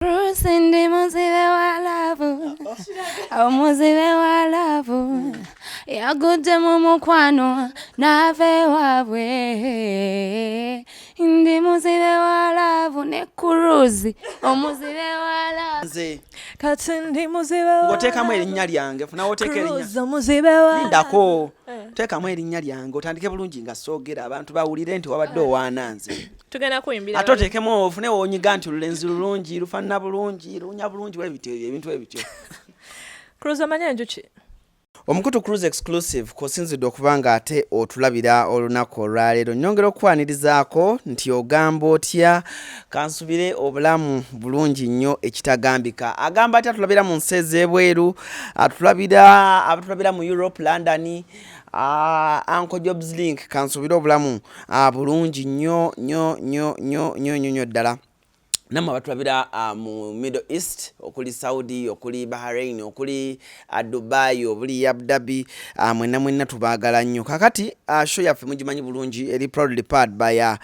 Ndi muzibe wa love, omuzibe wa love, yagudde mu mukwano n'ave waabwe. Ndi muzibe wa love ne Cruise, omuzibe wa love. Kati ndi muzibe wa love. Ngoteekamu erinnya lyange, funawo oteeka erinnya. Cruise omuzibe wa. Lindako. Teekamu erinnya lyange otandike bulungi nga soogera abantu bawulire nti wabadde owaananze. Tugenda kuyimbira. Ate oteekemu ofune wonyiga nti olulenzi lulungi lufaanana bulungi luwunya bulungi webityo ebintu ebityo. Cruise amanya njuki. Omukutu Cruise Exclusive kw'osinzidde okuba nga ate otulabira olunaku olwaleero. Nnyongera okukwanirizaako nti ogamba otya kansubire obulamu bulungi nnyo ekitagambika. Agamba ati atulabira mu nsi ez'ebweru, abatulabira mu Europe, London, Uncle Jobs Link kansubire obulamu bulungi nnyo ddala. Namwe abatulabira mu Middle East okuli Saudi, okuli Bahrain, okuli Dubai, okuli Abu Dhabi, mwenna tubaagala nnyo. Kakati show yaffe mugimanyi bulungi eri proudly powered by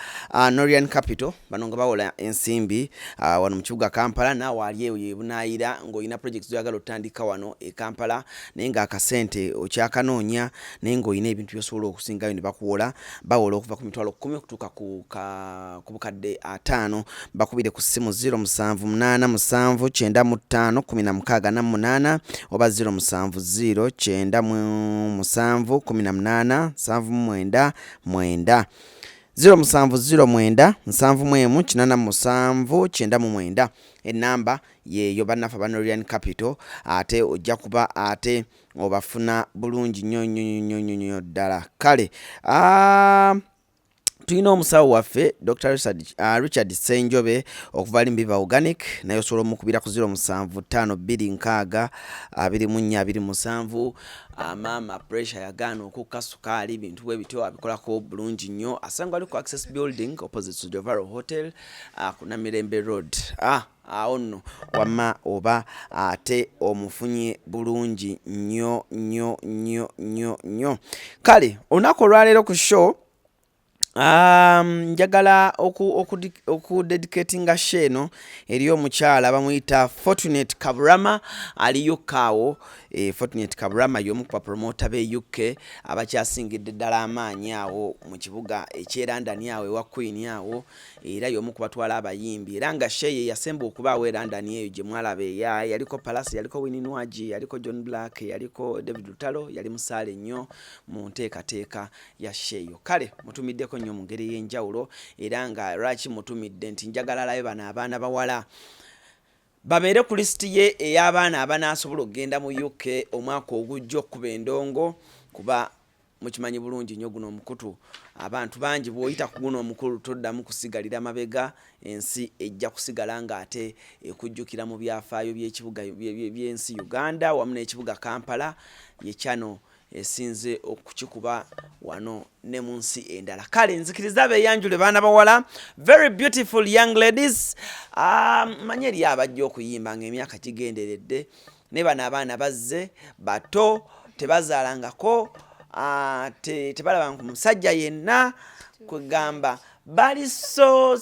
Norian Capital, bano nga bawola ensimbi wano mu kibuga Kampala. Naawe ali eyo yebunaayira ng'olina projects zoyagala otandika wano e Kampala naye nga akasente okyakanoonya naye ng'olina ebintu by'osobola okusingayo ne bawola okuva ku mitwalo 10 okutuuka ku bukadde 5. Bakubire ku simu 0787951668 oba 0709171879 0709171879 enamba yeyo bannaffe aba Norian Capital ate ojja kuba ate obafuna bulungi nnyo ddala. Kale tulina omusawo waffe Dr. Richard Senjobe okuva Limbiba Organic naye osobola omukubira ku 0752624227. Mama pressure yagaana okukka sukaali bintu bwe bityo abikolako bulungi nnyo. Asanga ali ku Access Building opposite to Jovaro Hotel ku Namirembe Road. Awo nno wamma oba ate omufunye bulungi nnyo. Kale olunaku olwaleero ku show njagala okudedicatinga sheno eri omukyala bamuyita Fortunate Kaburama aliyo kaawo. Fortunate Kaburama y'omu ku promota be UK abakyasingidde ddala amaanyi awo mu kibuga eky'Erandani awo ewa Queen awo, era y'omu ku batwala abayimbi era nga sheye yasemba okubaawo Erandani eyo gye mwalaba yaliko Palasi, yaliko Winnie Nwaji, yaliko John Black, yaliko David Lutalo, yali musaale nnyo mu nteekateeka ya sheyo. Kale mutumiddeko nnyo mu ngeri y'enjawulo era nga lwaki mutumidde nti njagala labe bano abaana bawala babeere ku lisiti ye ey'abaana abanaasobola okugenda mu UK omwaka ogujja okuba endongo, kuba mukimanyi bulungi nnyo guno omukutu abantu bangi bw'oyita ku guno omukulu toddamu kusigalira mabega, ensi ejja kusigala ng'ate ekujjukira mu byafaayo by'ekibuga by'ensi Uganda wamu n'ekibuga Kampala ye kyano esinze okukikuba wano ne mu nsi endala. Kale nzikiriza beeyanjule baana bawala, very beautiful young ladies. Manye eri abajja okuyimba ng'emyaka gigenderedde ne bano abaana bazze bato tebazaalangako, tebalaba ku musajja yenna kwegamba bali so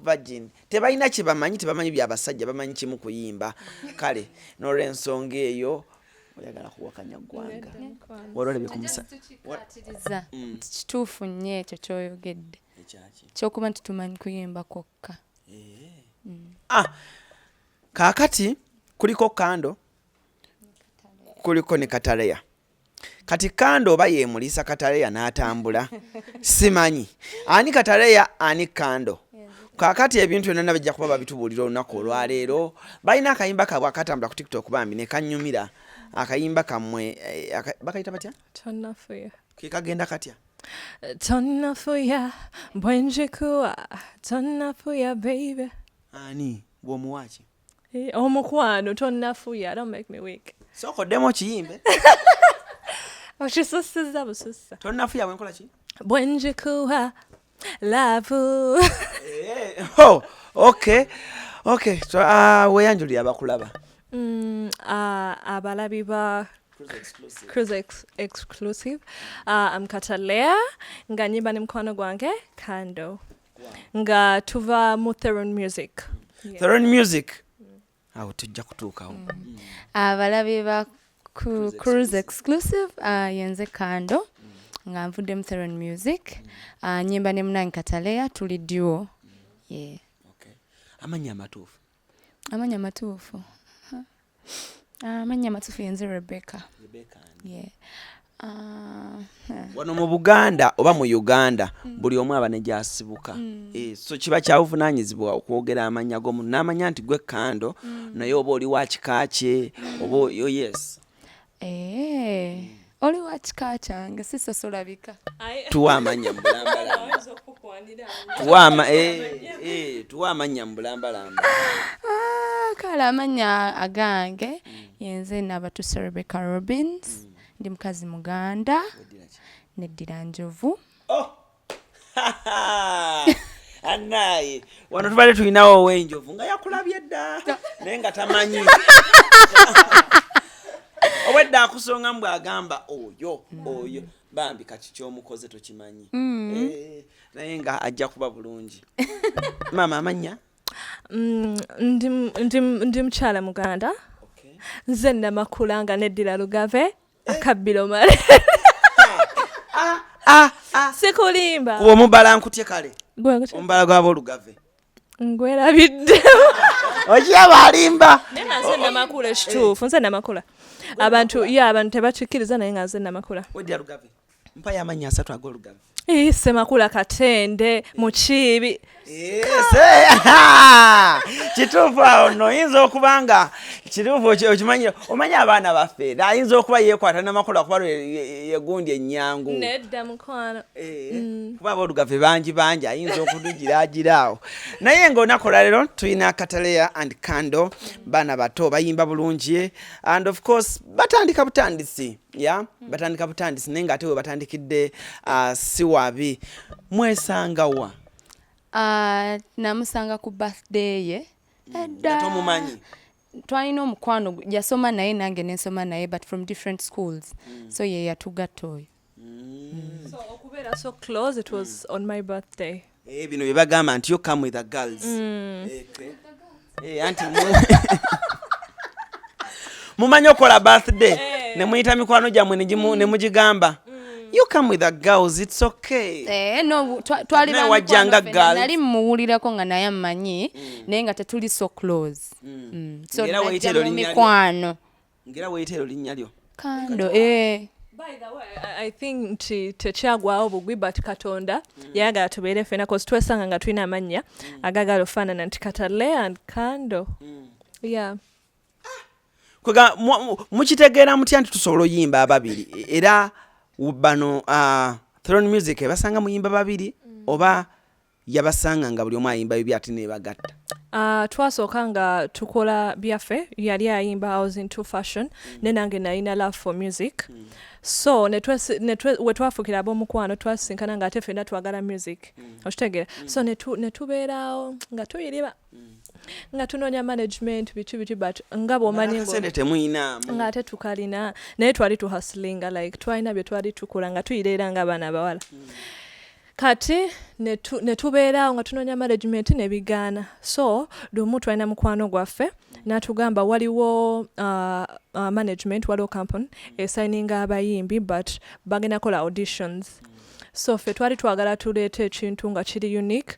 virgin, tebalina kye bamanyi, tebamanyi byabasajja, bamanyi kimu kuyimba. Kale n'olw'ensonga eyo oyagala kuwakanya ggwanga olwolebye ku musajja kituufu nnyo ekyo ky'oyogedde ky'okuba nti tumanyi kuyimba kwokka. Kaakati kuliko Kando, kuliko ne Kataleya. Kati Kando oba yeemulisa Kataleya n'atambula simanyi ani Kataleya ani Kando. Kaakati ebintu byonna bijja kuba babitubuulira olunaku olwaleero. Balina akayimba kaabwe akatambula ku TikTok bambi ne kannyumira. Akayimba kamwe bakayita batya? Tonnafuya. Kagenda katya? Tonnafuya bwenjikuwa tonnafuya baby. Ani bw'omuwaaki? Omukwano tonnafuya, don't make me weak. Sookoddemu kiyimbe. Okisussiza busussa. Tonnafuya bwenkola ki? Bwenjikuwa love. Okay. So weeyanjulira abakulaba. Abalabi ba Cruise Exclusive. I'm Kataleya nga nyimba ni mkono gwange Kando. Nga tuva mu Theron Music. Throne Music awo tujja kutuukawo abalabe ba Cruise Exclusive yenze Kando nga nvudde mu Throne Music nyimba ne Munangi Katalea tuli duo. Yeah. Okay. Amanya matuufu amanya matuufu yenze Rebecca. Yeah. Wano mu Buganda oba mu Uganda buli omu aba ne gyasibuka. So kiba kyabuvunaanyizibwa okwogera amanya g'omuntu n'amanya nti gwe Kando naye oba oli wa kika kye oba yes. Oli wa kika kyange sisosolabika. Tuwa amanya mu bulambalamba. Tuwa amanya mu bulambalamba. Kale amanya agange yenze Nabatuusa Rebecca Robbins. Ndi mukazi Muganda neddira Njovu. Anaye wano tubale tulinawo ow'enjovu nga yakulabye dda naye nga tamanyi obwedda akusonga mbw agamba oyo bambi kati kyomukoze tokimanyi naye nga ajja kuba bulungi. Mama amanya ndi mukyala Muganda. Nze Namakula nga neddira Lugave akabbiro male. Sikulimba kuba omubala nkutye kale omubala gw'aboolugave ngwerabidde okiraba alimba naye nga nze Namakula ekituufu nze Namakula abantu tebakikkiriza naye nga nze Namakula weddira Lugave mpa y'amanya asatu ag'olugave. Semakula Katende Mukiibi. Kituufu awo nno oyinza okuba nga kituufu okimanyira omanya abaana baffe ayinza okuba yeekwata n'amakula kuba yegundi ennyangu nedda mukwano kuba aboolugave bangi ayinza okudugiraagira awo naye ng'olunaku olwaleero tulina Katalea and Kando baana bato bayimba bulungi and of course batandika butandisi batandika butandisi naye ng'ate we batandikidde si wabi. Mwesangawa? Namusanga ku birthday ye. Tomumanyi? Twalina omukwano yasoma naye nange nensoma naye but from different schools. So ye yatugatta oyo. So okubeera so close it was on my birthday. Bino bye bagamba nti you come with the girls. Anti mumanyi okola birthday ne muyita mikwano gyammwe ne mugigamba you come with the girls, it's okay. No, twali nali muwulirako nga naye amanyi naye nga tetuli so close. So najja mu mikwano. Ngera weyitero linnya lyo? Kando. By the way, I think tekyagwawo bugwi but Katonda yagala tubeere ffena cause twesanga nga tulina amannya agagala ofaanana nti Katalea and Kando. Yeah. Kwega mukitegeera mutya nti tusobola oyimba ababiri era bano Throne Music basanga muyimba babiri oba yabasanga nga buli omu ayimba bibya ati ne bagatta? Twasooka nga tukola byaffe yali ayimba I was into fashion nenange nalina love for music. So we twafukira ab'omukwano twasinkana nga ate ffenna twagala music okitegeera. So ne tubeerawo nga tuyiriba nga tunoonya management biti but nga bw'omanyi nga ate tukalina naye twali tuhasilinga like twalina bye twali tukola nga tuyireera nga abaana abawala. Kati ne tubeerawo nga tunoonya management ne bigaana. So lumu twalina mukwano gwaffe n'atugamba waliwo management waliwo company esayininga abayimbi but bagenda kola auditions. So ffe twali twagala tuleeta ekintu nga kiri unique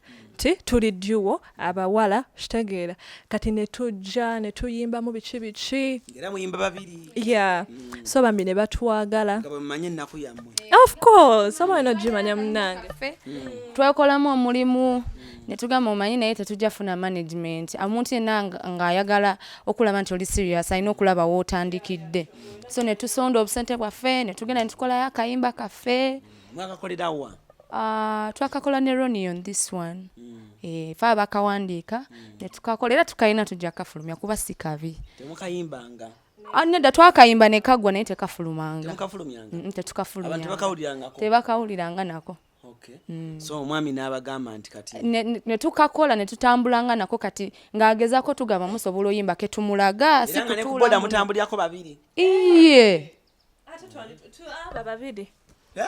tuli duo abawala kitegeera kati ne tujja ne tuyimbamu biki era muyimba babiri. Yeah. So bambi ne batwagala. Nga bamanye ennaku yammwe. Of course someone nogimanya munange. Twakolamu omulimu ne tugamba omanyi naye tetujja funa management. Omuntu yenna ng'ayagala okulaba nti oli serious alina okulaba w'otandikidde. So ne tusonda obusente bwaffe ne tugenda ne tukolayo akayimba kaffe. Mwakakolera wa? Twakakola ne Ronnie on this one. Fa bakawandiika ne tukakolera tukayina tujja kafulumya kuba si kabi. Temukayimbanga? Nedda twakayimba ne kagwa naye tekafulumanga. Temukafulumyanga? Tetukafulumyanga. Abantu bakawulirangako? Tebakawuliranga nako. Okay. So omwami n'abagamba nti kati ne tukakola ne tutambulanga nako kati ng'agezaako tugamba musobola oyimba ke tumulaga si kutuula. Era nga ne kuboda mutambulyako babiri? Iye. Ate twali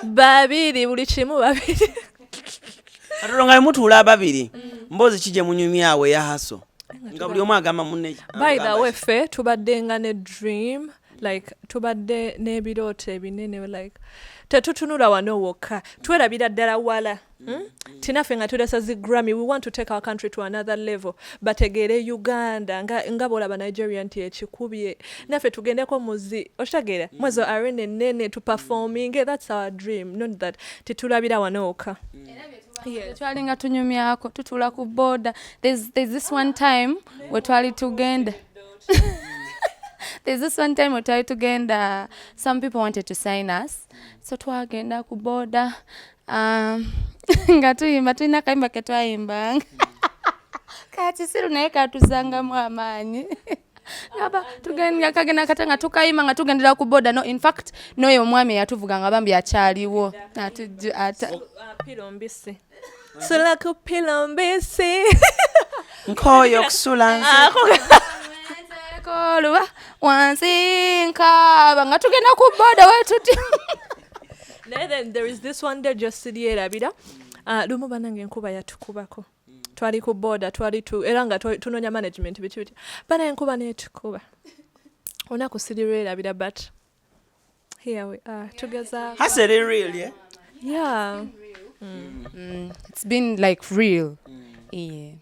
babiri buli kimu babiri. Atulonga mutuula babiri. Mbozi kije munyumyawe ya haso. nga buli omu agamba munne by the way ffe tubadde nga ne dream like tubadde n'ebirooto ebinene like tetutunula wano wokka twerabira ddala wala tinaffe nga tulesa zi Grammy we want to take our country to another level bategeere Uganda nga bolaba Nigeria nti ekikubye naffe tugendeko muzi oshagera mwezo arena enene to performing that's our dream not that titulabira wano wokka. Twalinga tunyumyako tutula ku border there's this one time we twali tugenda there's this one time we tried to get some people wanted to sign us so twagenda ku border nga tuyimba tulina kayimba ke twayimbanga kati siru naye katuzangamu amaanyi aba tugenda kagenda katanga tukayimba nga tugendera ku border no in fact noyo omwami yatuvuga nga bambi akyaliwo pilombisi sula ku pilombisi nkoyo kusula kolwa wansinka nga tugenda ku border wetuti. Then there is this one day just sidi erabira lumu banange enkuba yatukubako twali ku border twali era nga tunonya management biti bana enkuba netukuba onaku sidi erabira but here we are together. Has it real yeah It's been like real. Okay.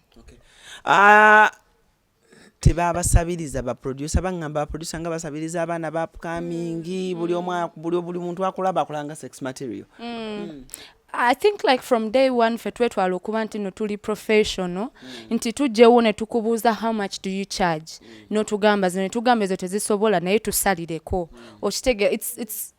Tebabasabiriza ba producer bangamba producer nga basabiriza abana ba upcoming buli muntu akulaba akulanga sex material. I think like from day one fetwe twalokuba nti no tuli professional nti tujjewo ne tukubuuza how much do you charge no tugamba ezo tezisobola naye tusalireko okitege it's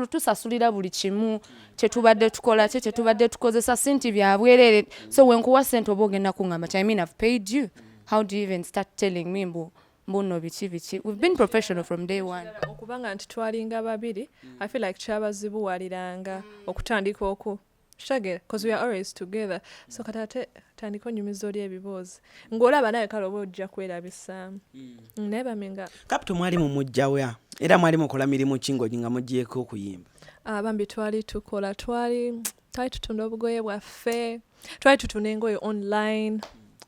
tusasulira buli kimu kyetubadde tukola kyetubadde tukozesa sinti bya bwerere so wenkuwa sente oba ogenda kungamba I mean I've paid you. How do you even start telling me mbuno bichi? We've been professional from day one. Okubanga nti twalinga babiri I feel like kyabazibuwaliranga okutandika oku shagera because we are always together so katate tandiko nyumizo lye ebibozi ngolaba naye kale oba ojja kwerabisaamu neba minga kapito mwali mu mujjawa era mwali mukola mirimu kingo nga mujjeko okuyimba bambi twali tukola twali tutunda obugoye bwaffe twali tutunda engoye online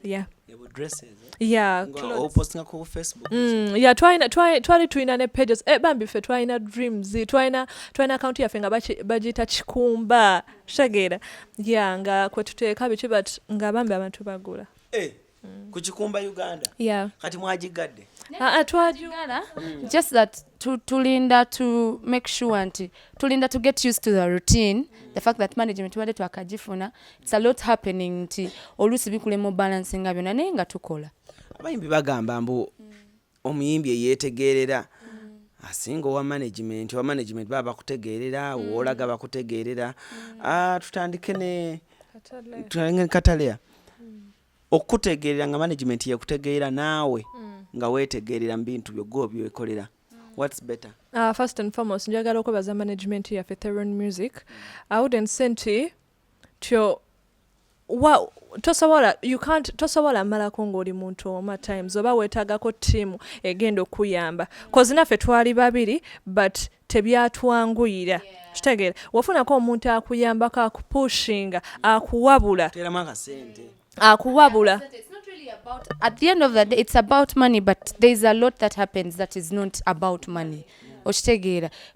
yeah dresses yeah posting ko Facebook yeah twali tuina ne pages bambi fe twaina dreams twaina account yaffe nga bagita kikumba shagera yeah nga kwetuteeka bichi but nga bambi abantu bagula ku kikumba Uganda yeah kati mwajigadde twajigala just that tulinda to make sure anti tulinda to get used to the routine the fact that management wale twakajifuna it's a lot happening nti olusi bikulemo balancing abyo naye nga tukola abayimbi bagamba mbu omuyimbi yetegerera asingo wa management baba kutegerera wolaga bakutegerera tutandike ne Katalea okutegerera nga management yakutegerera naawe nga wetegerera mbintu byo byekolera. What's better? First and foremost, njagala okubaza management ya Theron Music. I wouldn't say to tosobola mala kongoli muntu oma times oba wetagako team egenda okuyamba cause naffe twali babiri but tebyatwanguyira kitegere wafunako omuntu akuyambako akupushinga akuwabula akuwabula. At the end of the day, it's about money, but there's a lot that happens that is not about money.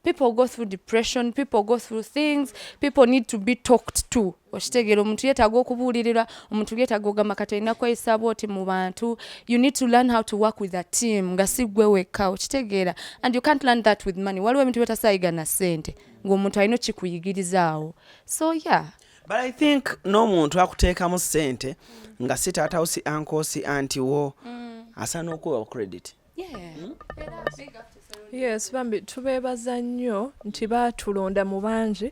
People go through depression, people go through things, people need to be talked to. Omuntu yetago kubulirira, omuntu yetago gamba katena kwa isaboti mu bantu. You need to learn how to work with a team. Ngasigwe weka okitegera. And you can't learn that with money. Waliwo ebintu betasayiga na sente. Ng'omuntu alina kikuyigirizaawo. So yeah. But I think no muntu akuteeka mu sente nga si taata si uncle si auntie wo asana okuwa credit. Yes, bambi tubebaza nnyo nti batulonda mu bangi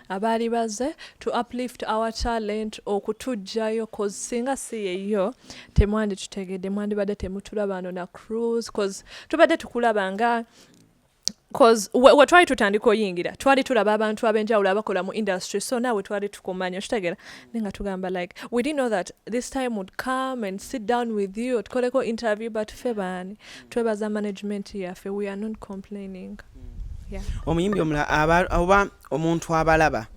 abaali baze to uplift our talent okutujjayo cause singa si yeyo temwandi tutegedde mwandi badde temutulaba no na cruise cause tubadde tukulabanga cause we try tutandika oyingira twali tulaba abantu abenjawulo abakola mu industry so nawe twali tukumanya kitegera ninga tugamba like we didn't know that this time would come and sit down with you tukoleko interview but febani twebaza management yaffe we are not complaining. Yeah. Omuyimbi omula oba omuntu abalaba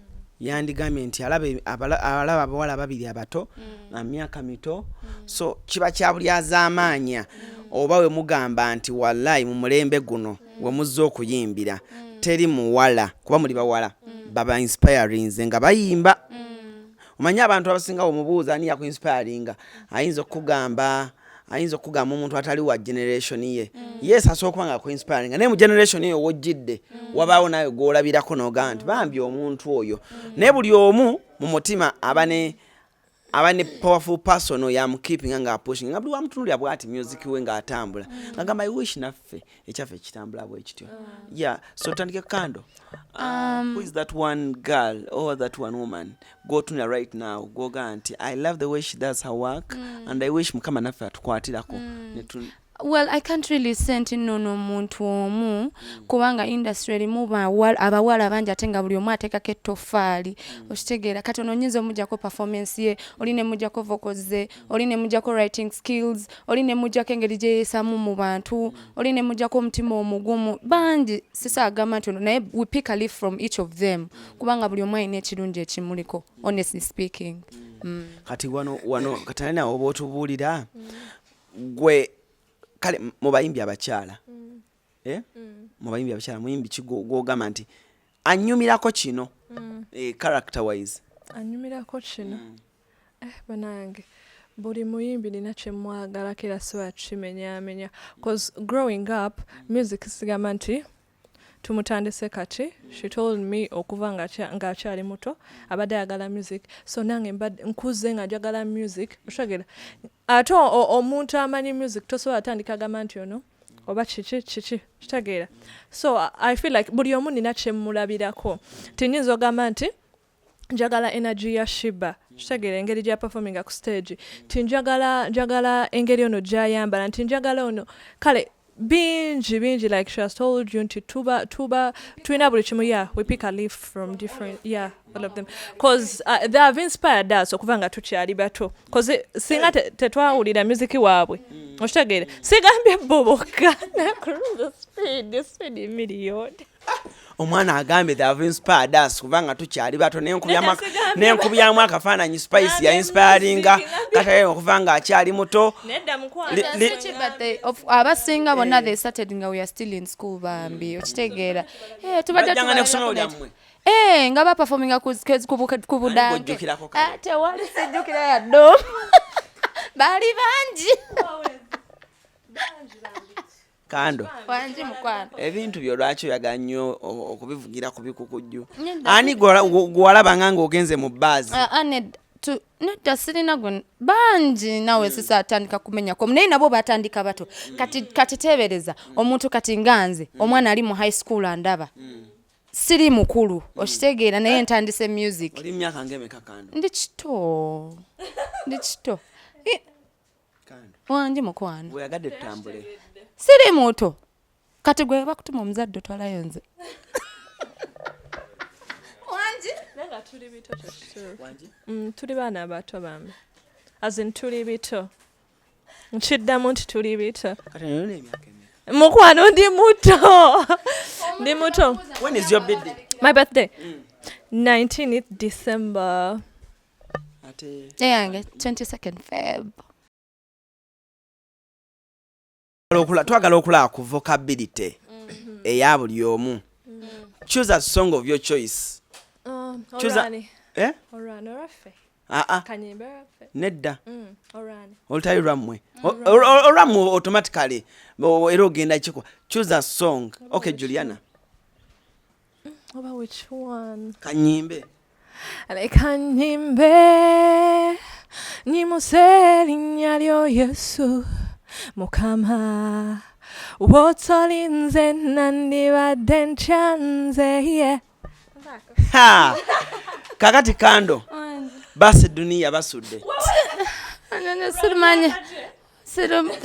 yandigambye nti alaba abawala babiri abato na myaka mito so kiba kya buli azaamaanya oba we mugamba nti wallahi mu mulembe guno we muzza okuyimbira teri muwala kuba muli bawala baba inspiring nga bayimba omanya abantu abasinga omubuuza ani yaku inspiringa ayinza okugamba omuntu atali wa generation ye yes asobola nga ku inspiring naye mu generation ye wojjidde wabaawo nayo gwolabirako n'ogamba nti bambi omuntu oyo naye buli omu mu mutima aba ne powerful person ya keeping nga pushing nga buli wamutunulira bwati music we nga atambula ngagamba I wish naffe ekyaffe kitambula bwe kityo yeah so tandike kando who is that one girl or that one woman go to right now go ganti I love the way she does her work and I wish mukama naffe atukwatirako Well, I can't really send no muntu omu kubanga industry erimu abawala bangi ate nga buli omu ateekako ettoffaali okitegeera kati ono nyinza omujjako performance ye oli ne mujjako vocals ze oli ne mujjako writing skills oli ne mujjako engeri gye yeesamu mu bantu oli ne mujjako omutima omugumu bangi sisaagamba nti ono naye we pick a leaf from each of them kubanga buli omu alina ekirungi ekimuliko honestly speaking kati wano katalina oba otubuulira gwe kale mubayimbi abakyala mubayimbi abakyala muyimbi kigogamba nti anyumirako kino character wise anyumirako kino banange buli muyimbi nina kyemwagala kera siba kimenyamenya cause growing up music sigamba nti tumutandise kati she told me okuva nga akyali muto abadde ayagala music so nange nkuze nga njagala music oshagera ate omuntu amanyi music tosobola atandika agamba nti ono oba kiki kitegeera so I feel like buli omu nina kyemulabirako tinyinza ogamba nti njagala energy ya Shiba kitegeera engeri gya performing ku stage tinjagala engeri ono gyayambala nti njagala ono kale bingi like she has told you nti tuba twina buli kimu we pick a leaf from different all of them because they have inspired us okuva nga tukyali bato because singa tetwawulira music waabwe okitegeera sigambye boboka the speed million omwana agambe they have inspired us kubanga tukyali bato nenkubyamu akafaananyi spice ya inspiringa kataye okuva nga akyali muto abasinga bonna they started nga we are still in school bambi okitegeera tubajjanga ne kusoma olyammwe nga baperforminga ku budange tewali sijjukira yaddo bali bangi kando wanji mukwano ebintu byo lwaki oyaga nnyo okubivugira ku bikukujju ani gwalabanga ng'ogenze mu baazi nedda sirina bangi nawe sisatandika kumenyako naye nabo batandika bato kati tebereza omuntu kati nganze omwana ali mu high school andaba siri mukulu okitegeera naye ntandise music oli myaka ngemeka kando ndi kito wanji mukwano weyagadde tutambule siri muto kati gwe bakutuma omuzadde otwalayo nze wanji nanga tuli bito tuli baana bato bambi azin tuli bito nkiddamu nti tuli bito kati nayo n'emyaka mukwano ndi muto when is your birthday my birthday 19th December yange 22nd Feb twagala okulaba ku vocability eya buli omu choose a song of your choice nedda olutayi lwammwe olwammwe automatically era ogenda kiko choose a song okay Juliana about which one kanyimbe nyimuse linnya lyo Yesu Mukama wotolinze nandibadde ncyanze kakati kando basi dunia basudde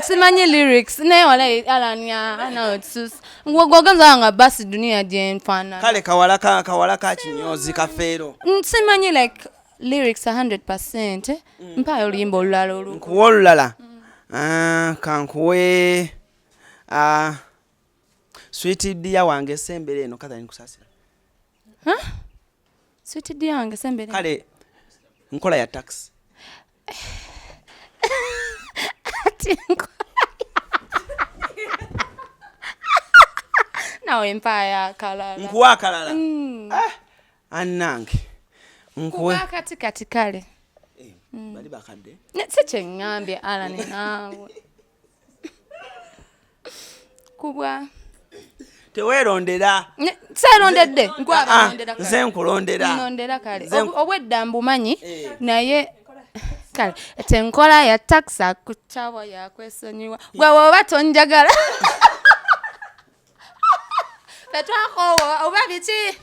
simanyi lyrics naye wala alanya anawetsus ngoganza nga basi dunia jenfana kale kawala ka kinyozi kafeero simanyi like lyrics 100% mpayo oluyimba olulala nkuwa olulala kankuwe sweet dia wange sembere eno kadhani kusasira Sweet yange sembere. Kale nkola ya taxi. Nawe empaya kalala. Nkuwa kalala. Annange. Nkuwe. Kuba kati kale. Bali bakadde. Seche ngambye Alan nawe. Kubwa. Tewerondera. Serondedde. Nkwaba ndondera kale. Nze nkulondera. Ndondera kale. Obwedda mbumanyi naye kale tenkola ya taxa kuchawa ya kwesonyiwa. Gwe oba tonjagala. Petwako oba biki?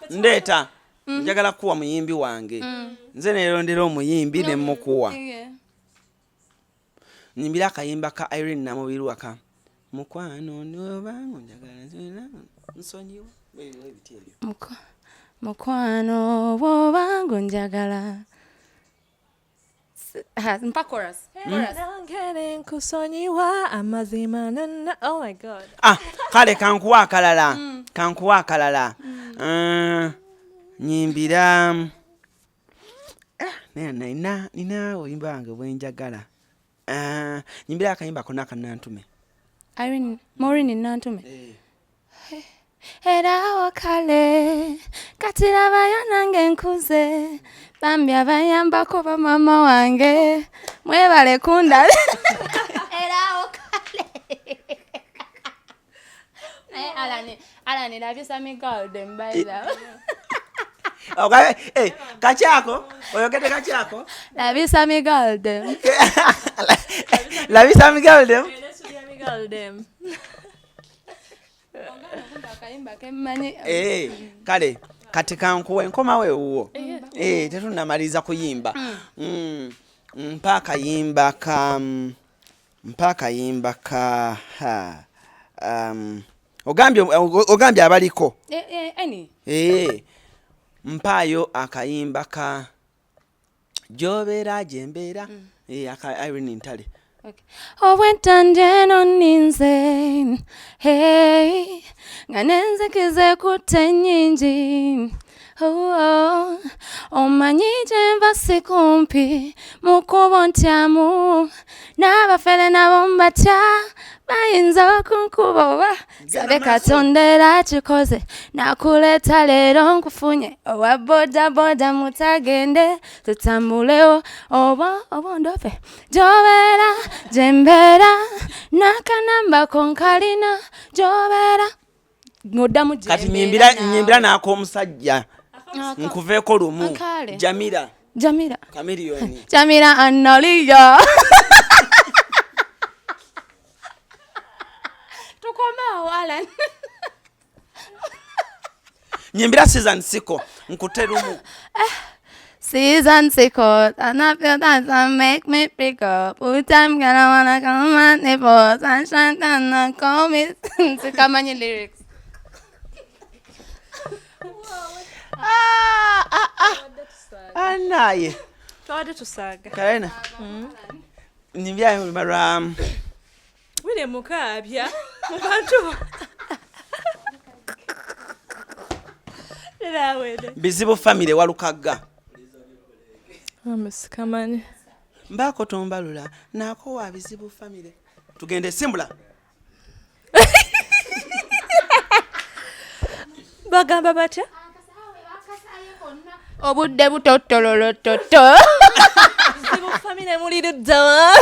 Ndeta. Njagala kuwa muyimbi wange. Nze nerondera omuyimbi ne mukuwa. Nyimbira akayimba ka Irene Namubiru aka. Mukwano nobango njagala nsonyiwa. Mukwano bobango njagala. Mpa chorus. Kusonyiwa amazima nana. Oh my God. Kale kankuwa akalala. Nyimbira nina oyimba wange bwenjagala. Nyimbira akayimba kona kanantume. Irene Maureen nantume. Era wakale katiraba yanange nkuze bambi abayambako ba mama wange mwebale kundale. Era wakale. Alani labisa migalde mbaila. Okay, kachako, oyogete kachako. Labisa migalde. Labisa migalde. Kale kati nkoma we uwo. Tetunamaliza kuyimba. Mpaka yimba ka ogambye abaliko. Mpayo akayimba ka Jobera Jembera. Aka Irene Ntale. Okay. Obwentanje noninze hey nganenze kize kutenyinji omanyije mbasikumpi mukubontamu nabafele nabombatya bayinza kunkuboba sabe katondera chikoze nakuleta lero nkufunye owa boda mutagende tutambuleo obo ndofe Jobera Jembera nakanamba konkalina Jobera ngodamu Jembera kati nyimbira nako omusajja nkuveeko lumu Jamira Chameleone Jamira Anoliyo tukoma Alan nyimbira season 6 nkuterumu Season 6 and I feel that make me pick up. All time gonna wanna come and neighbors sunshine and call me. Come on your lyrics. Anaye. Twade tusaga. Kaena. Nyimbira maram. Wile mukabya. Mubantu. Bizibu family walukaga. Kamani. Mbako tombalula nako wa bizibu family. Tugende Simbula. Bagamba batya? Obudde butotololo toto. Bizibu family mulire dawa.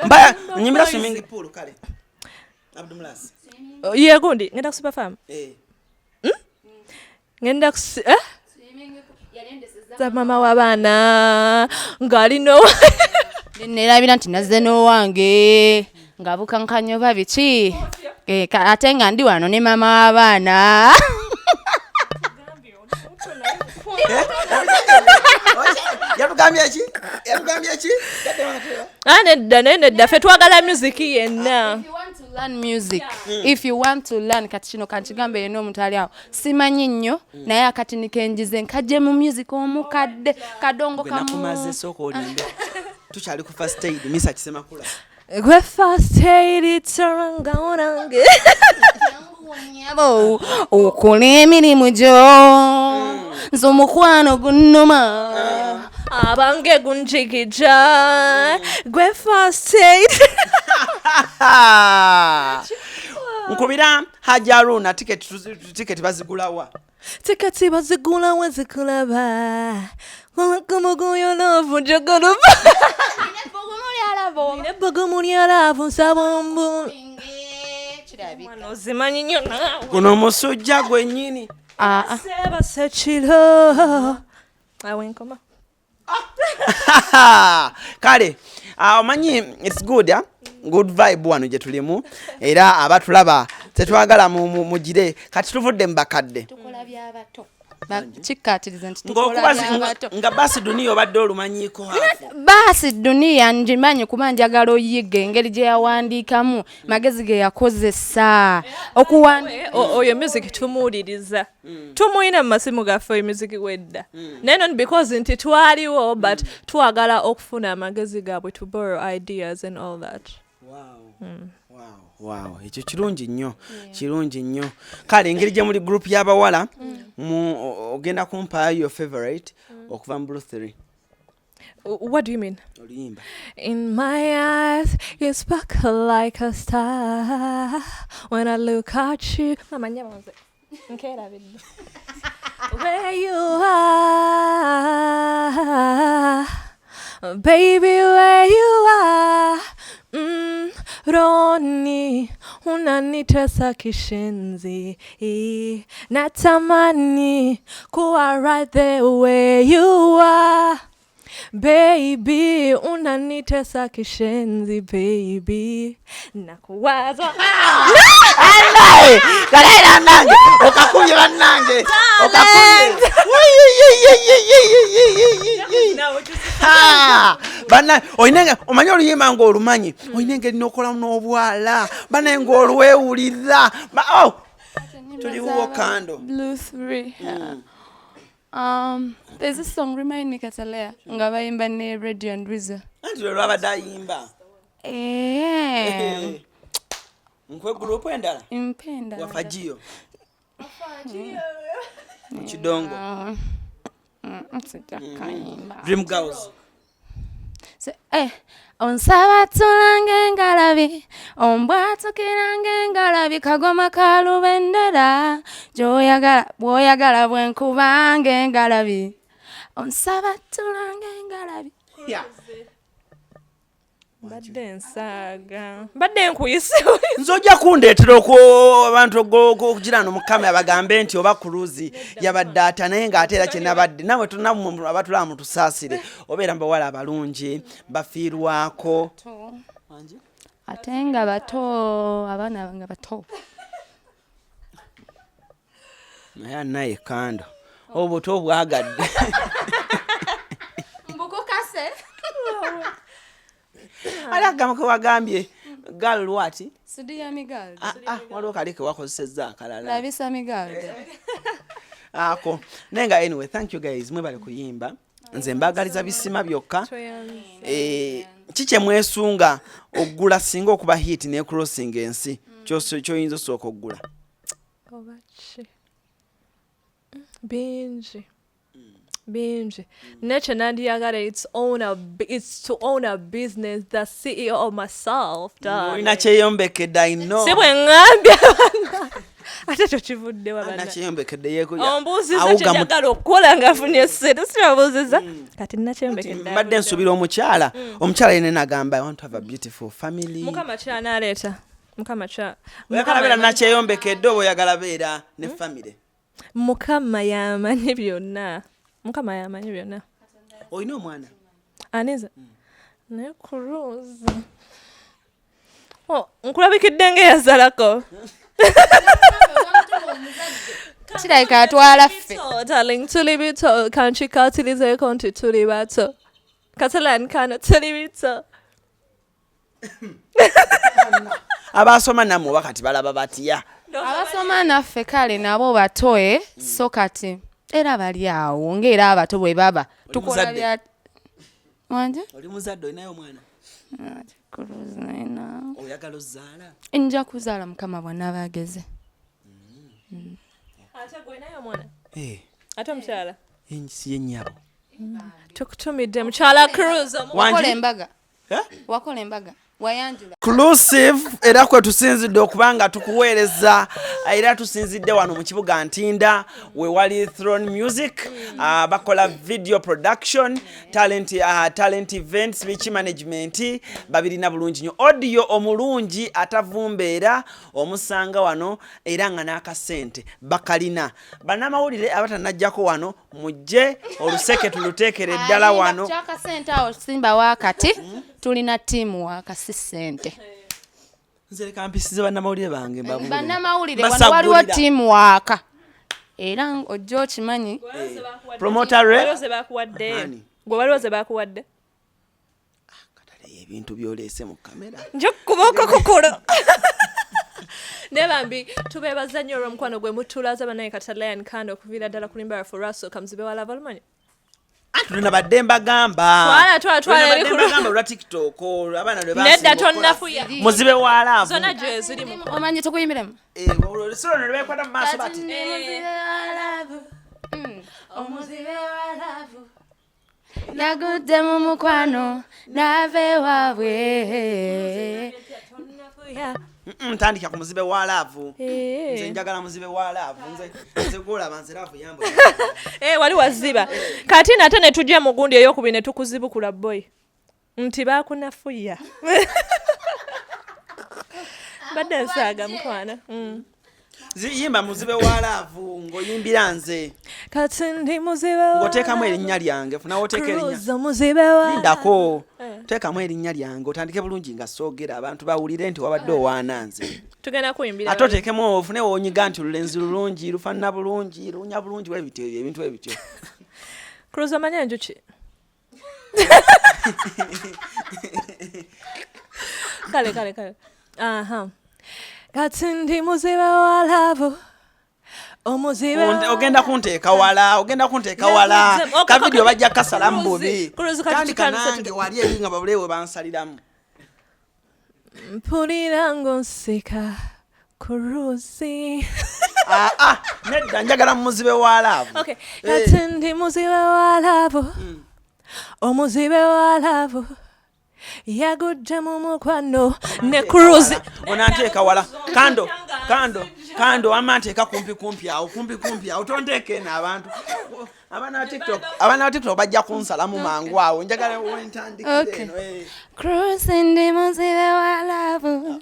Mbaya nyimbira swimming pool kale. Abdumlas. Yegundi ngenda kusiba farm. Ngenda za mama wabana ngalino nerabira nti nazze n'owange ngabukankanyo babiki ate nga ndi wano ne mama w'abaana yatugambye ki nedda ffe twagala music yenna. Learn music. If you want to learn kati kino kantigambe yeno omuntu ali awo simanyi nnyo naye akati nikenjize nkaje mu music omukadde kadongo kamu nakumaze soko olimbe tukyali ku first aid misa kisema kula gwe first aid taranga orange nyabo okole emirimu gyo nze omukwano gunnuma abange gunjigija gwe first aid nkubira Hajji Aruna tiketi bazigulawa tiketi bazigula wezikulaba kumuguyo lovu jogoloba nebbogo muli alavu nsabombu ozimanyi nnyo naawe guno musujja gwennyini seba sekiro awenkoma kale omanyi it's good good vibe wano gye tulimu era abatulaba tetwagala mugire kati tuvudde mu bakadde tukola by'abato kikkaatiriza nti tukola by'abato nga basi duniya obadde olumanyiiko baasi duniya ngimanyi kuba njagala oyiga engeri gye yawandiikamu magezi ge yakozesa okuwandiika oyo music tumuwuliriza tumuyina mu masimu gaffe oyo music wedda naye not because nti twaliwo but twagala okufuna amagezi gaabwe to borrow ideas and all that. Wow, ekyo kirungi nnyo kirungi nnyo kale engeri gye muli group y'abawala ogenda kumpaayo your favorite okuva mu Blue 3. What do you mean? Oluyimba. In my eyes, you sparkle like a star. When I look at you, Mama, where you are, baby, where you are. Roni, unanitesa kishenzi. Natamani kuwa right there where you are. Baby, unanitesa kishenzi, baby. Nakuwaza. Anai! Kalaira nange! Okakuye bannange! Okakuye! Bana, oinenge, omanyi oluyimba ng'olumanyi. Oinenge n'okola n'obwala. Bana ng'olwewulira. Tuliwo kando. Blue 3. There's a song, remind me Katalea, nga bayimba ne Radio and Rizzo. Anti lwe lwabadde ayimba. Nkwe group endala? Impenda. Wafajiyo. Kidongo. Dream Girls. Onsaba tulange ngalabi, ombwatukira ngalabi, kagoma kalubendera, joyagala, boyagala bwenkubange ngalabi. Onsaba tulange ngalabi. Yeah. Badde nsaga. Badde nkuyise. Nzojja kundeetera abantu okugirana omukama abagambe nti oba kuluzi yabadde ata naye ng'ate era kyenabadde nawe tunamu abatulaba mutusaasire obeera mbawala abalungi bafiirwako ate nga bato abaana nga bato naye naye kando obuto bwagadde mbukukase alagamba ke wagambye girl what Sidia Migalde. Waliwo kali ke wakozesezza akalala. Labisa Migalde. Ako. Nenga anyway, thank you guys. Mwebale kuyimba. Nze mbagaliza bisima byokka. Kiche mwesunga ogula singa okuba hit ne crossing ensi. Kyoyinza sooka ogula. Obachi. Binge. Nature Nandiyagara, it's to own a business, the CEO of myself. Ina cheyombekedde I know. Sibwe ngambye. Ate chivudde wabana. Ana cheyombekedde yeko. Ombuziza kyagala okukola ngafunye sente sirabuziza. Kati nacheyombekedde. Mbadde nsubira omukyala. Omukyala yene nagamba I want to have a beautiful family. Mukama cha naleta. Mukama cha. Oyagala beera nacheyombekedde oba oyagala beera ne family. Mukama yamanyi byonna. Mukama yamanyi byonna. Oyina omwana? Aniza. Ne kuruzi. Nkulabikidde ng'eyazalako. Kirabika atwala ffe. Darling, tuli bito. Kanchikatirizeeko nti tuli bato. Catalan kano tuli bito. Abasoma namwe wakati balaba batya. Abasoma naffe kale nabo batoe so kati era bali awo ng'era abato bwe baba tukola bya wanje oli muzadde olinayo omwana kuruzaina oyagala ozaala nja kuzaala mukama bw'anaaba ageze ate gwe nayo omwana ate omukyala si yennyabo tukutumidde mukyala Cruz wakola embaga wayanjula Inclusive era kwe tusinzidde okubanga tukuweereza era tusinzidde wano mu kibuga Ntinda we wali Throne Music bakola video production talent events speech management babirina bulungi nnyo audio omulungi atavumbeera omusanga wano era nga n'akasente bakalina bannamawulire abatanajjako wano mujje oluseke tuluteekere ddala wano kyakasente awo simba wakati tulina tiimu wakasisente nze leka mpisize bannamawulire bange bannamawulire wano waliwo tiimu waka era ojja okimanyi promoter gwe waliwo ze bakuwadde katale ebintu byoleese mu kamera nja kukuba okukolo nebambi tubeebaza nnyo olw'omukwano gwe mutulaza banaye Katalayan Kando okuviira ddala kulimba for Russell Kamuzibe wa Lava lumanyi tulina badde mbagamba twala olwa TikTok abaana lwe nedda tonnafuya muzibe wa laavu zona gye zirimu omanyi tukuyimiremu olusololo ne lwekwata mu maaso bati omuzibe wa laavu yagudde mu mukwano n'ave waabwe ntandika ku muzibe wa laavu nze njagala muzibe wa laavu nze golaba nze laavu yambo wali waziba kati nate ne tujja mu gundi ey'okubiri ne tukuzibukula boy nti baakunafuya badde nsaaga mukwana yimba muzibe wa laavu ng'oyimbira nze kati ndi muzibe wa ng'oteekamu erinnya lyange funawo oteeka erinnya muzibe wa lindako teekamu erinnya lyange otandike bulungi nga soogera abantu bawulire nti wabadde owaana nze tugenda kuyimbira ate oteekemu ofune woonyiga nti olulenzi lulungi lufaanana bulungi luwunya bulungi webityo ebintu ebityo Cruz amanya enjuki kale aha kati ndi muzibe wa laavu omuzibe ogenda kunteeka wala kavidiyo bajja kasalamu bubi tandika nange wali eri nga babulewe bansaliramu mpulira ng'onseka Kuruzi nedda njagala muzibe wa laavu kati ndi muzibe wa laavu omuzibe wa laavu yagudde mu mukwano ne Cruz onanteeka wala kando ama nteeka kumpi awo tonteeka eno abantu abaana ba TikTok bajja kunsalamu mangu awo njagala wentandikire eno Cruz ndi muzibe wa laavu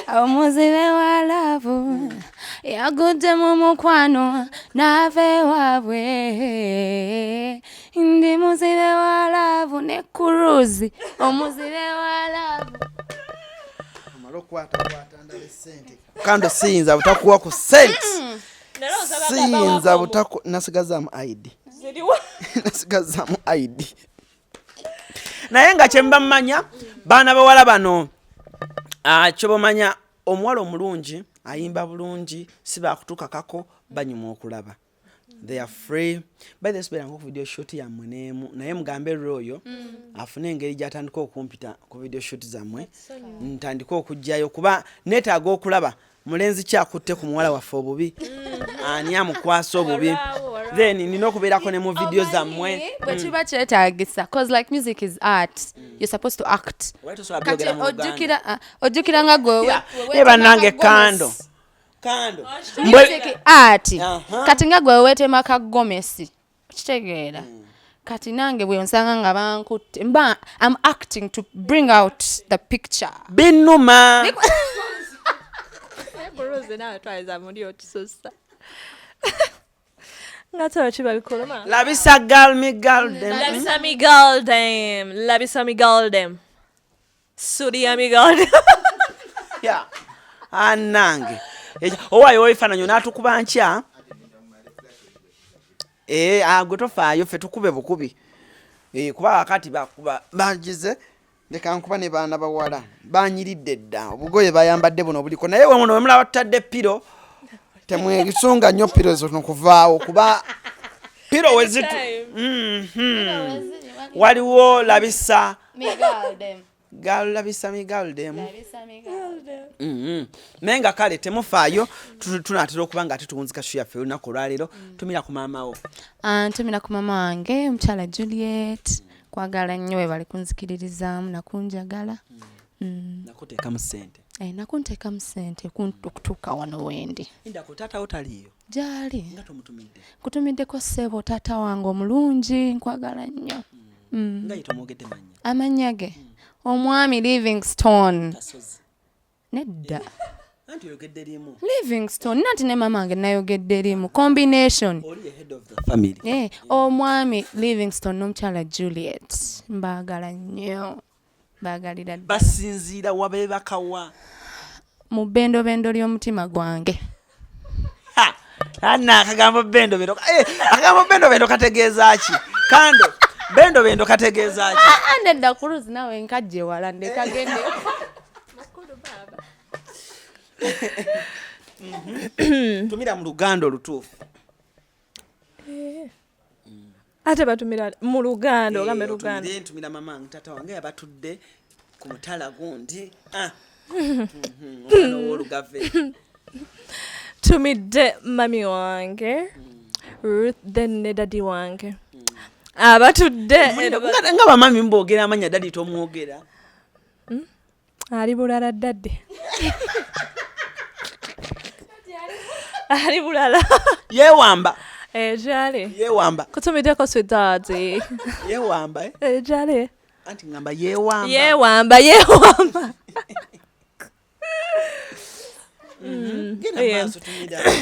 omuzibe wa laavu yagudde mu mukwano n'ave waabwe ndi muzibe wa laavu ne Cruz omuzibe wa laavu kando siyinza butakuwa ku sente siyinza butaku nasigazaamu ID nasigazaamu ID naye nga kyemba mmanya baana bawala bano kyobamanya omuwala omulungi ayimba bulungi si bakutukakako banyuma okulaba they are free by the spirit ngo video shoot yammwe neemu naye mugambe Royo afune engeri gyatandika okumpita ku video shoot zammwe ntandika okujjayo kuba netaaga okulaba mulenzi kyakutte ku muwala waffe obubi ani amukwasa obubi then nina okubeerako ne mu video zammwe bwe kiba kyetaagisa cause like music is art you're supposed to act ojjukira nga gwe bannange kando music art kati nga gwe weetema kagomesi okitegeera kati nange bwe nsanga nga bankutte I'm acting to bring out the picture binuma Kuruzi nawe twaliza muri otususa ngata bachiba bikoloma labisa mi galdem sudi ami galdem ya anange owayo oyifananyo natukuba nkya gwe tofaayo ffe tukube bukubi kuba akati bakuba bagize leka nkuba ne baana bawala banyiridde dda obugoye bayambadde buno buliko naye wemuno wemulaba tutadde piro temwesunga nnyo piro zo nokuvaawo kuba piro wezitu waliwo labisa galabisami galdem naye nga kale temufaayo tunatera okuba nga tutunzika shu yaffe olunaku olwaleero tumira ku maama wo ntumira ku mama wange omukyala Juliet kwagala nnyo we bali kunzikiririzaamu nakunjagala nakuteekamu ssente nakunteekamu ssente okutuuka wano wendi indako taatawo taliyo gyali nga tomutumidde kutumiddeko ssebo taata wange omulungi nkwagala nnyo nga ye tomwogedde manya amanya ge omwami Livingstone Kasozi nedda anti oyogedde limu Livingstone nanti ne mama wange nayogedde limu combination oli head of the family omwami Livingstone n'omukyala Juliet mbaagala nnyo baagalira ddala basinziira wabe bakawa mu bbendobendo ly'omutima gwange anna akagambo bendobendo akagambobendobendo kategeeza ki kando bendobendo kategeeza ki nedda kuluzi nawe nkajje wala ndekagende tumira mu luganda olutuufu ate batumira mu luganda ogambe luganda ntumira mama tata wange yabatudde ku mutala gundi olugave tumidde mami wange Ruth then ne dadi wange abatudde nga bamami mboogera amanya dadi tomwogera ali bulala dadde ali bulala yewamba ejale yewamba kutumiddeko swidadi yewamba ejale anti ngamba yewamba yewamba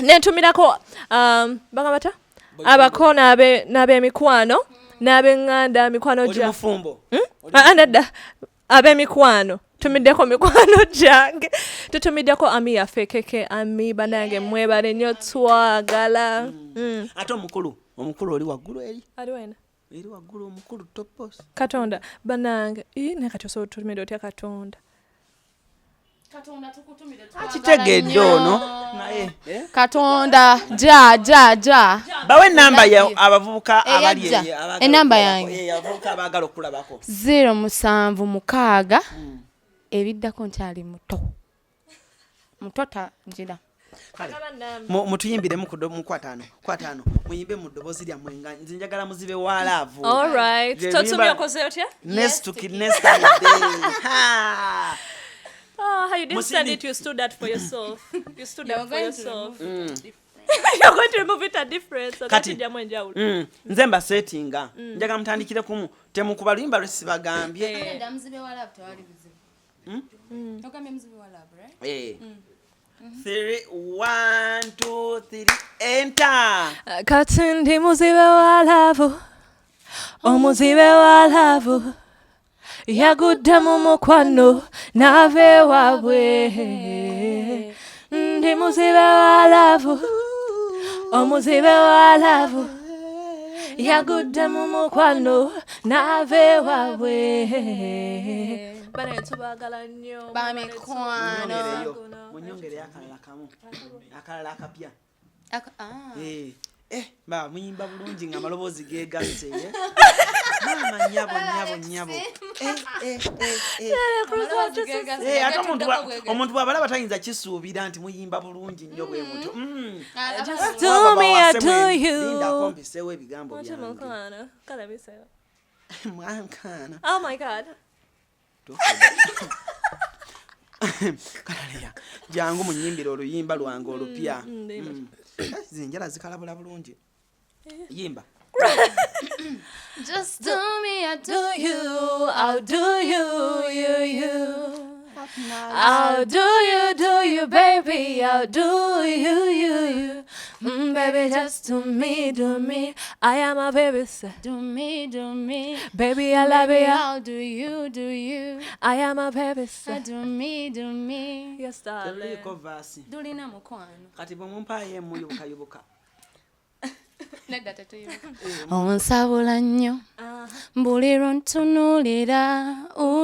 nentumirako bagambata abako n'ab'emikwano n'ab'eŋŋanda mikwano oli mufumbo nedda ab'emikwano tumiddeko mikwano gyange tutumiddeko ami yaffe keke ami banange mwebale nnyo twagala ate omukulu oli waggulu eri ali wena eri waggulu omukulu topos katonda banange nakati osobola tutumidde otya katonda akitegedde ono naye katonda ja bawe enamba abavubuka abali enamba yange abavubuka abaagala okulabako 076 ebiddako nkyali muto tanjira mutuyimbiremu mukwatano muyimbe mu ddoboozi lyammwe nga nze njagala muzibe wa laavu totumye okoze otya next day how you didn't send it, you stood that for yourself. You stood up for yourself. You're going to remove it a difference. So kati nze mba settinga njaga mutandikire kumu temukuba luyimba lwesibagambye Three, 1, 2, 3, enter. Kati ndi muzibe wa laavu omuzibe wa laavu yagudde mu mukwano n'ave waabwe ndi muzibe wa laavu omuzibe wa laavu yagudde mu mukwano n'ave waabwe bane tubagala nnyo bamikwano munyongere akalala kamu akalala akapya ba muyimba bulungi nga amaloboozi geegasse mama nyabo ate omuntu bw'abalaba tayinza kisuubira nti muyimba bulungi nnyo bwe muto lindako mpiseewo ebigambo byange mwankaana kalaleya jangu munyimbire oluyimba lwange olupya zinjala zikalabula bulungi yimba Just do me, I do you, I'll do you. I'll do you, baby, I'll do you. Baby, just do me. I am a baby, sir. Do me. Baby, I love you. I'll do you. I am a baby, sir. Do me. Yes, darling. teruliko vaasi Dulina mukwano. kati bwe mumpaayo emuyubukayobuka Onsabula nnyo buli lwontunuulira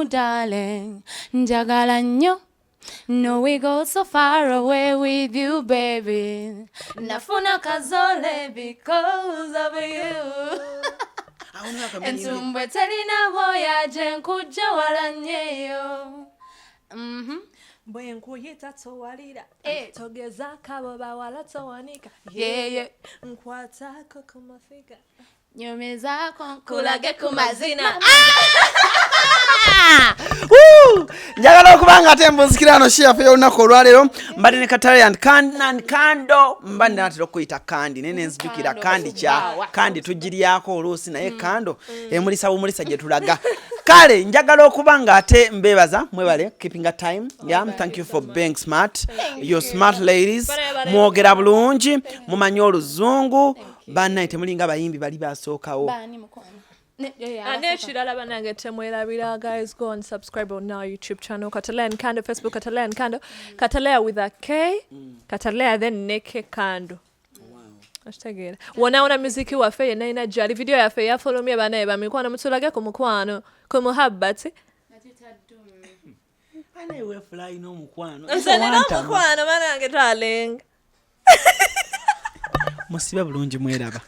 darling njagala nnyo no we go so far away with you baby nafuna kazole because of you entumbwe terina bwoya gye nkujja wala nnyeyo. bwe nkuyita towalira togeza kabo bawala towanika Yeye. nkwatako ku mafiga Nyomezaako kulage ku mazina. njagala okuba nga ate mbuzikirano shiyafe y'olunaku olwaleero mbadde ne Katale and Kando mbadde natera okuyita kandi naye nenzijukira kandi kandi tugiryako oluusi naye kando emulisa bumulisa gye tulaga kale njagala okuba nga ate mbebaza mwebale keeping a time thank you for being smart you're smart ladies mwogera bulungi mumanyi oluzungu bannaye temulinga abayimbi bali basookawo Bani mukwano. Anekirala banange temwerabira guys, go and subscribe on our YouTube channel Katale and Kando, Facebook Katale and Kando, Katalea with a K, Katalea then Neke Kando. Ashtegera wona muziki waffe naina jali video yaffe ya follow me banaye bamikwano mutulage ku mukwano ku muhabbati ane we fly no mukwano mukwano banange darling musibe bulungi mweraba